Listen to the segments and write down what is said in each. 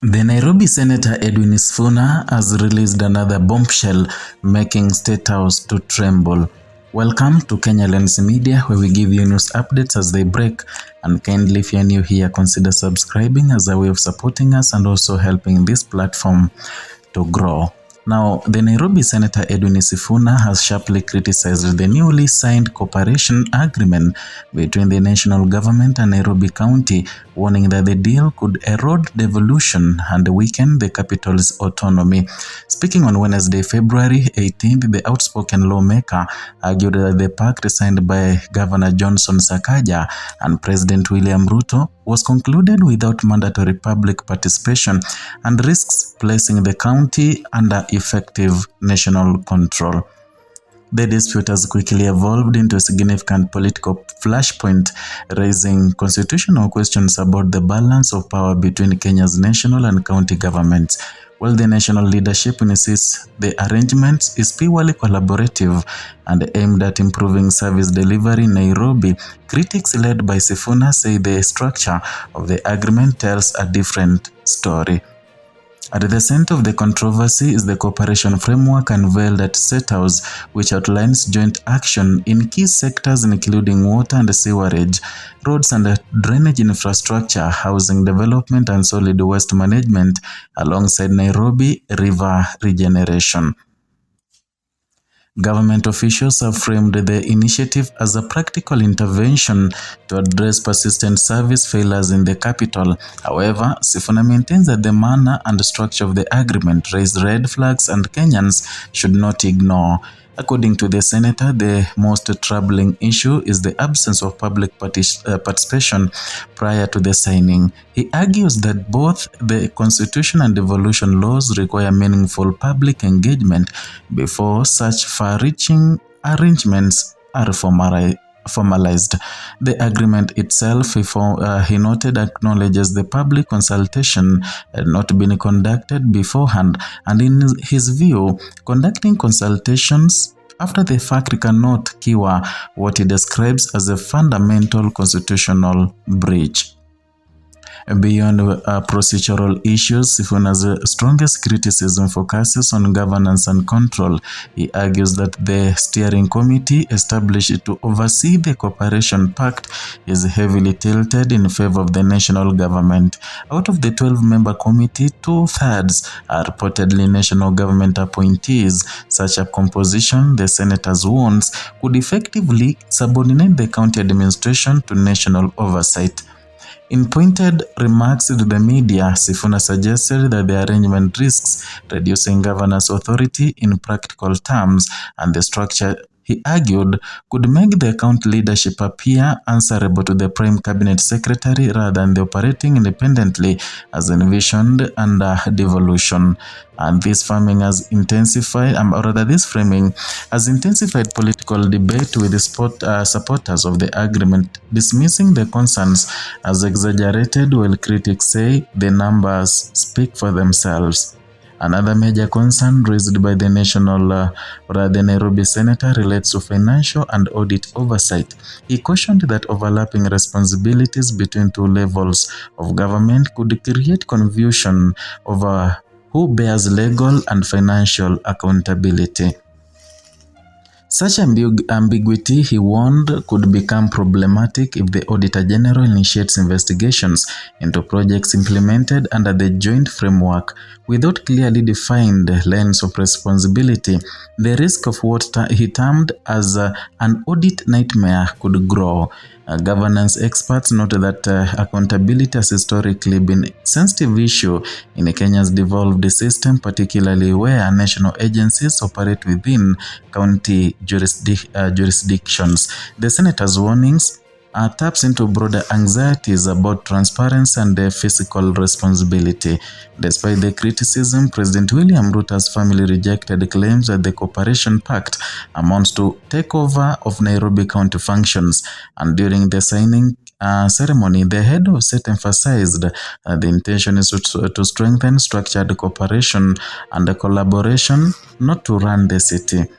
The Nairobi Senator Edwin Sifuna has released another bombshell, making Statehouse to tremble. Welcome to Kenya Lens Media, where we give you news updates as they break. And kindly, if you're new here, consider subscribing as a way of supporting us and also helping this platform to grow. Now, the Nairobi Senator Edwin Sifuna has sharply criticized the newly signed cooperation agreement between the national government and Nairobi County, warning that the deal could erode devolution and weaken the capital's autonomy. Speaking on Wednesday, February 18th, the outspoken lawmaker argued that the pact signed by Governor Johnson Sakaja and President William Ruto was concluded without mandatory public participation and risks placing the county under effective national control. The dispute has quickly evolved into a significant political flashpoint, raising constitutional questions about the balance of power between Kenya's national and county governments. While the national leadership insists the arrangement is purely collaborative and aimed at improving service delivery in Nairobi, critics led by Sifuna say the structure of the agreement tells a different story. At the center of the controversy is the cooperation framework unveiled at Statehouse, which outlines joint action in key sectors including water and sewerage, roads and drainage infrastructure, housing development and solid waste management, alongside Nairobi river regeneration. Government officials have framed the initiative as a practical intervention to address persistent service failures in the capital. However, Sifuna maintains that the manner and structure of the agreement raise red flags and Kenyans should not ignore. According to the senator, the most troubling issue is the absence of public participation prior to the signing. He argues that both the Constitution and devolution laws require meaningful public engagement before such far-reaching arrangements are formalized. The agreement itself, he noted, acknowledges the public consultation had not been conducted beforehand, and in his view, conducting consultations after the fact cannot cure what he describes as a fundamental constitutional breach. Beyond procedural issues, Sifuna's strongest criticism focuses on governance and control. He argues that the steering committee established to oversee the cooperation pact is heavily tilted in favor of the national government. Out of the 12-member committee, 2/3 are reportedly national government appointees. Such a composition, the senators warns, could effectively subordinate the county administration to national oversight. In pointed remarks to the media, Sifuna suggested that the arrangement risks reducing governance authority in practical terms, and the structure, he argued, could make the county leadership appear answerable to the Prime Cabinet Secretary rather than operating independently as envisioned under devolution. And this framing has intensified, political debate with the supporters of the agreement, dismissing the concerns as exaggerated, while critics say the numbers speak for themselves. Another major concern raised by the the Nairobi senator relates to financial and audit oversight. He cautioned that overlapping responsibilities between two levels of government could create confusion over who bears legal and financial accountability. Such ambiguity, he warned, could become problematic if the Auditor General initiates investigations into projects implemented under the joint framework. Without clearly defined lines of responsibility, the risk of what he termed as an audit nightmare could grow. Governance experts note that accountability has historically been a sensitive issue in Kenya's devolved system, particularly where national agencies operate within county jurisdictions. The senator's warnings taps into broader anxieties about transparency and fiscal responsibility. Despite the criticism, President William Ruto's family rejected claims that the cooperation pact amounts to takeover of Nairobi County functions. And during the signing ceremony, the head of state emphasized the intention is to strengthen structured cooperation and collaboration, not to run the city.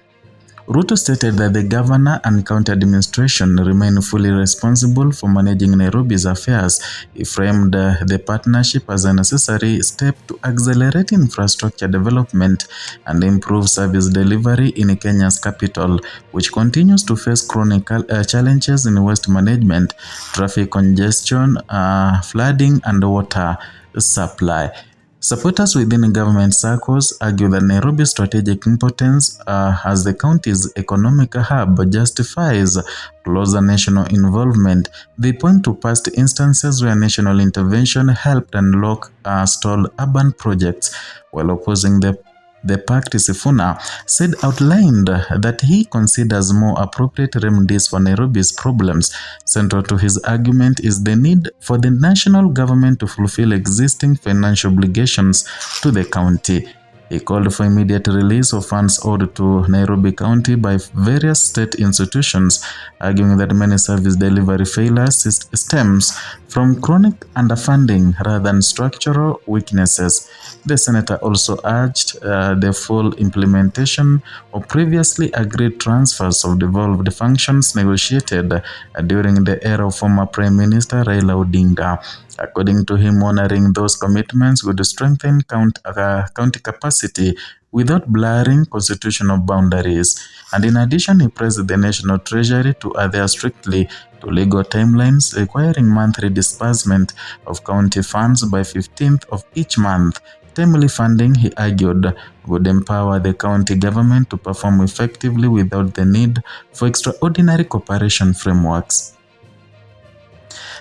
Ruto stated that the governor and county administration remain fully responsible for managing Nairobi's affairs. He framed the partnership as a necessary step to accelerate infrastructure development and improve service delivery in Kenya's capital, which continues to face chronic challenges in waste management, traffic congestion, flooding, and water supply. Supporters within government circles argue that Nairobi's strategic importance as the county's economic hub justifies closer national involvement. They point to past instances where national intervention helped unlock stalled urban projects, while opposing the pact, Sifuna outlined that he considers more appropriate remedies for Nairobi's problems. Central to his argument is the need for the national government to fulfill existing financial obligations to the county. He called for immediate release of funds owed to Nairobi County by various state institutions, arguing that many service delivery failures stems from chronic underfunding rather than structural weaknesses. The senator also urged the full implementation of previously agreed transfers of devolved functions negotiated during the era of former Prime Minister Raila Odinga. According to him, honoring those commitments would strengthen county capacity without blurring constitutional boundaries. And in addition, he praised the National Treasury to adhere strictly to legal timelines requiring monthly disbursement of county funds by 15th of each month. Timely funding, he argued, would empower the county government to perform effectively without the need for extraordinary cooperation frameworks.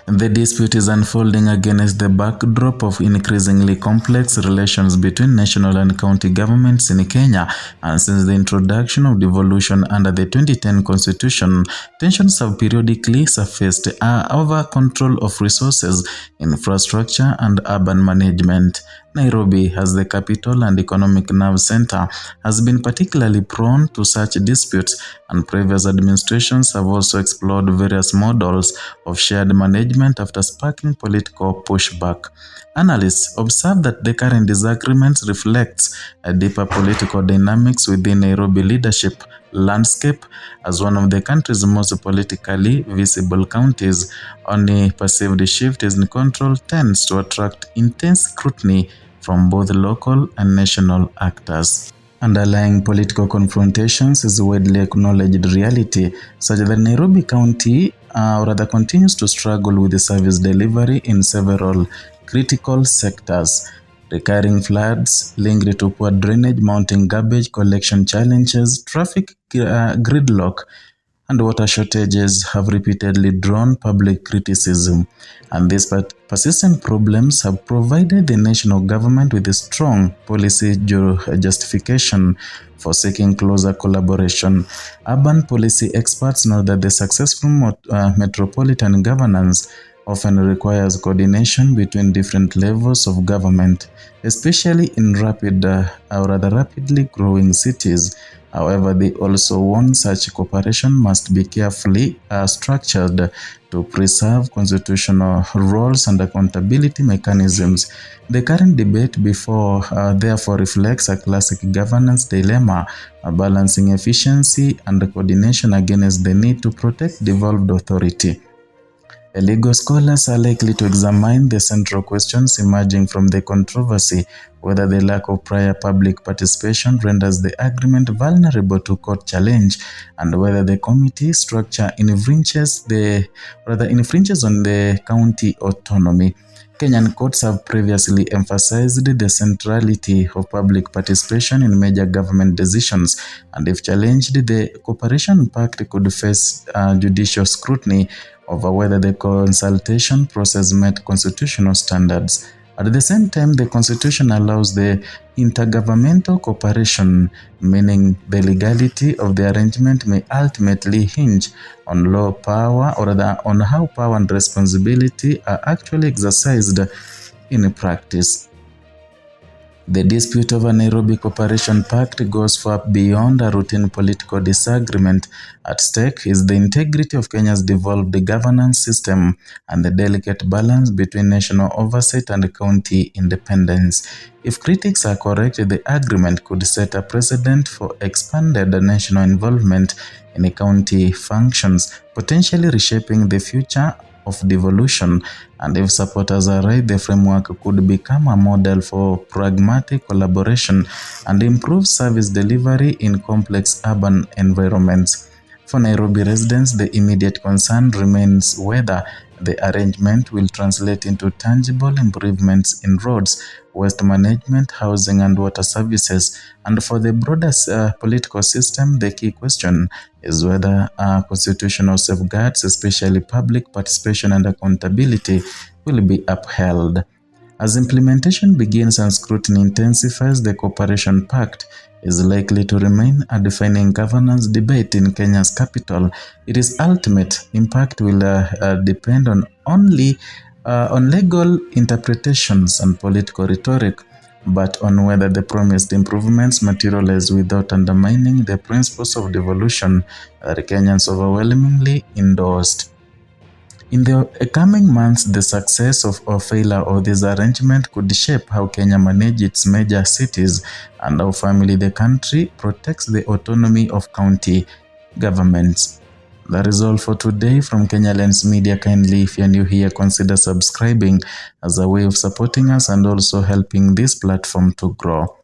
The dispute is unfolding against the backdrop of increasingly complex relations between national and county governments in Kenya, and since the introduction of devolution under the 2010 constitution, tensions have periodically surfaced over control of resources, infrastructure, and urban management. Nairobi, as the capital and economic nerve center, has been particularly prone to such disputes, and previous administrations have also explored various models of shared management after sparking political pushback. Analysts observe that the current disagreements reflects a deeper political dynamics within Nairobi leadership landscape. As one of the country's most politically visible counties, only perceived shift in control tends to attract intense scrutiny from both local and national actors. Underlying political confrontations is a widely acknowledged reality, such that Nairobi County continues to struggle with the service delivery in several critical sectors. Recurring floods linked to poor drainage, mounting garbage collection challenges, traffic gridlock, and water shortages have repeatedly drawn public criticism, and these persistent problems have provided the national government with a strong policy justification for seeking closer collaboration. Urban policy experts know that the successful metropolitan governance often requires coordination between different levels of government, especially in rapidly growing cities. However, they also warn such cooperation must be carefully structured to preserve constitutional roles and accountability mechanisms. The current debate therefore reflects a classic governance dilemma, balancing efficiency and coordination against the need to protect devolved authority. Legal scholars are likely to examine the central questions emerging from the controversy, whether the lack of prior public participation renders the agreement vulnerable to court challenge, and whether the committee structure infringes on the county autonomy. Kenyan courts have previously emphasized the centrality of public participation in major government decisions, and if challenged, the cooperation pact could face judicial scrutiny over whether the consultation process met constitutional standards. At the same time, the Constitution allows the intergovernmental cooperation, meaning the legality of the arrangement may ultimately hinge on law power, or rather on how power and responsibility are actually exercised in practice. The dispute over Nairobi Cooperation Pact goes far beyond a routine political disagreement. At stake is the integrity of Kenya's devolved governance system and the delicate balance between national oversight and county independence. If critics are correct, the agreement could set a precedent for expanded national involvement in county functions, potentially reshaping the future of devolution. And if supporters are right, the framework could become a model for pragmatic collaboration and improve service delivery in complex urban environments. For Nairobi residents, the immediate concern remains whether the arrangement will translate into tangible improvements in roads, waste management, housing, and water services. And for the broader political system, the key question is whether constitutional safeguards, especially public participation and accountability, will be upheld. As implementation begins and scrutiny intensifies, the Cooperation Pact is likely to remain a defining governance debate in Kenya's capital. Its ultimate impact will depend on legal interpretations and political rhetoric, but on whether the promised improvements materialize without undermining the principles of devolution that Kenyans overwhelmingly endorsed. In the coming months, the success or failure of this arrangement could shape how Kenya manages its major cities and how firmly the country protects the autonomy of county governments. That is all for today from Kenya Lens Media. Kindly, if you're new here, consider subscribing as a way of supporting us and also helping this platform to grow.